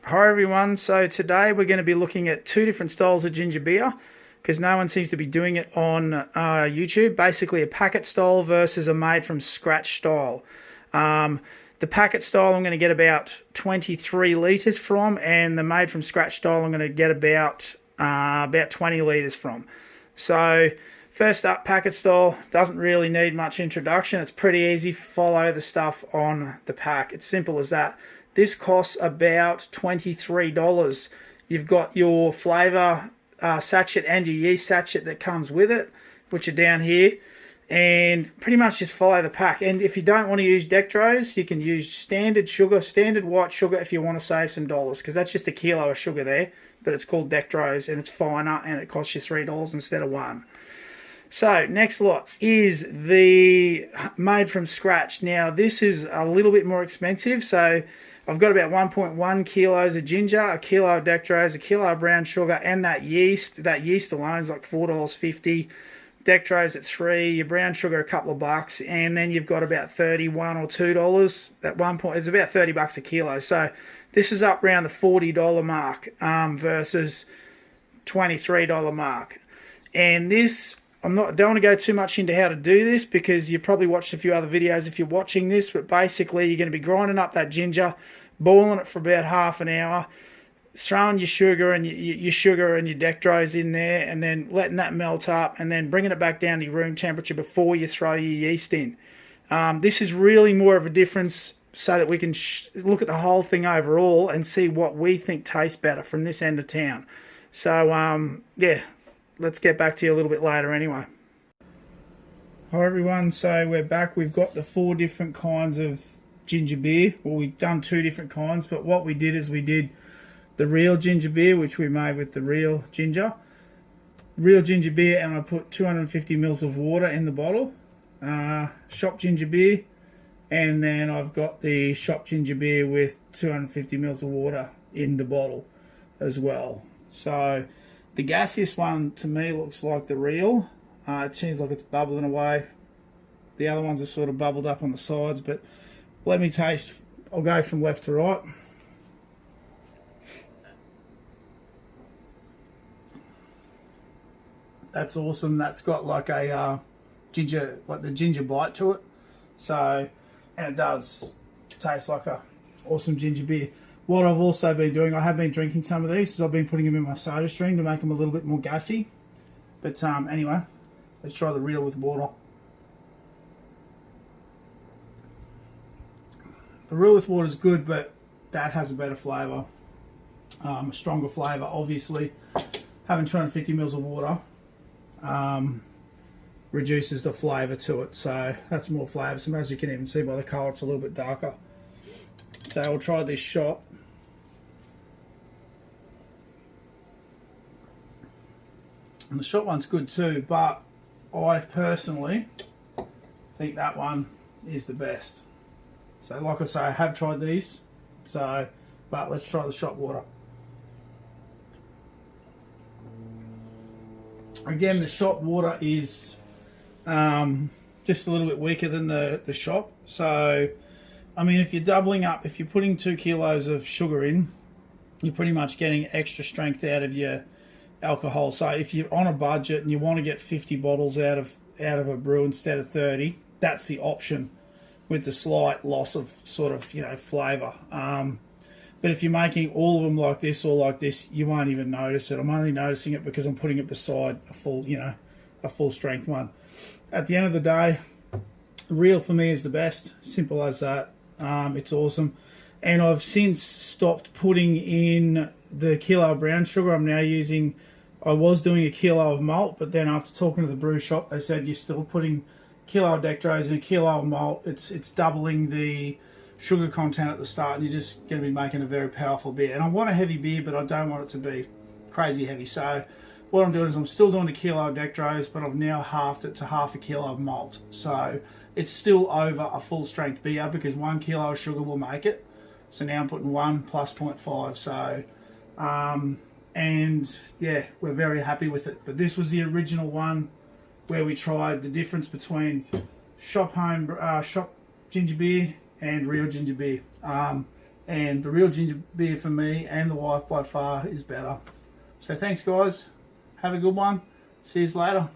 Hi everyone, so today we're going to be looking at two different styles of ginger beer because no one seems to be doing it on YouTube. Basically a packet style versus a made from scratch style. The packet style I'm going to get about 23 litres from, and the made from scratch style I'm going to get about 20 litres from. So first up, packet style doesn't really need much introduction. It's pretty easy. Follow the stuff on the pack. It's simple as that. This costs about $23. You've got your flavour sachet and your yeast sachet that comes with it, which are down here. And pretty much just follow the pack. And if you don't want to use dextrose, you can use standard sugar, standard white sugar if you want to save some dollars, because that's just a kilo of sugar there. But it's called dextrose and it's finer and it costs you $3 instead of $1. So next lot is the made from scratch. Now this is a little bit more expensive. So I've got about 1.1 kilos of ginger, a kilo of dextrose, a kilo of brown sugar, and that yeast. That yeast alone is like $4.50. Dextrose at $3, your brown sugar a couple of bucks, and then you've got about $31 or $2. At one point, it's about $30 a kilo. So this is up around the $40 mark versus $23 mark. And this, don't want to go too much into how to do this because you probably watched a few other videos if you're watching this, but basically you're going to be grinding up that ginger, boiling it for about half an hour, throwing your sugar and your dextrose in there, and then letting that melt up, and then bringing it back down to room temperature before you throw your yeast in. This is really more of a difference so that we can look at the whole thing overall and see what we think tastes better from this end of town. So yeah, let's get back to you a little bit later anyway. Hi everyone, so we're back. We've got the 4 different kinds of ginger beer. Well, we've done 2 different kinds, but what we did is we did the real ginger beer, which we made with the real ginger beer, and I put 250 mils of water in the bottle. Shop ginger beer, and then I've got the shop ginger beer with 250 mils of water in the bottle as well. So the gaseous one to me looks like the real. It seems like it's bubbling away. The other ones are sort of bubbled up on the sides, but let me taste. I'll go from left to right. That's awesome. That's got like a ginger, like the ginger bite to it. So, and it does taste like a awesome ginger beer. What I've also been doing, I have been drinking some of these, is I've been putting them in my soda stream to make them a little bit more gassy. But anyway, let's try the real with water. The real with water is good, but that has a better flavour, a stronger flavour. Obviously, having 250 mils of water reduces the flavour to it, so that's more flavoursome. As you can even see by the colour, it's a little bit darker. So we'll try this shot. And the shot one's good too, but I personally think that one is the best. So like I say, I have tried these, but let's try the shot water. Again, the shop water is just a little bit weaker than the shop. So, I mean, if you're doubling up, if you're putting 2 kilos of sugar in, you're pretty much getting extra strength out of your alcohol. So if you're on a budget and you want to get 50 bottles out of a brew instead of 30, that's the option with the slight loss of sort of, flavour. But if you're making all of them like this or like this, you won't even notice it. I'm only noticing it because I'm putting it beside a full strength one. At the end of the day, real for me is the best. Simple as that. It's awesome. And I've since stopped putting in the kilo of brown sugar. I'm now using, I was doing a kilo of malt, but then after talking to the brew shop, they said you're still putting kilo of dextrose and a kilo of malt. It's doubling the sugar content at the start, and you're just going to be making a very powerful beer. And I want a heavy beer, but I don't want it to be crazy heavy. So what I'm doing is I'm still doing a kilo of dextrose, but I've now halved it to half a kilo of malt. So it's still over a full strength beer because 1 kilo of sugar will make it. So now I'm putting 1 plus 0.5. So and yeah, we're very happy with it. But this was the original one where we tried the difference between shop ginger beer and real ginger beer. and the real ginger beer for me and the wife by far is better. So thanks guys, have a good one, see you later.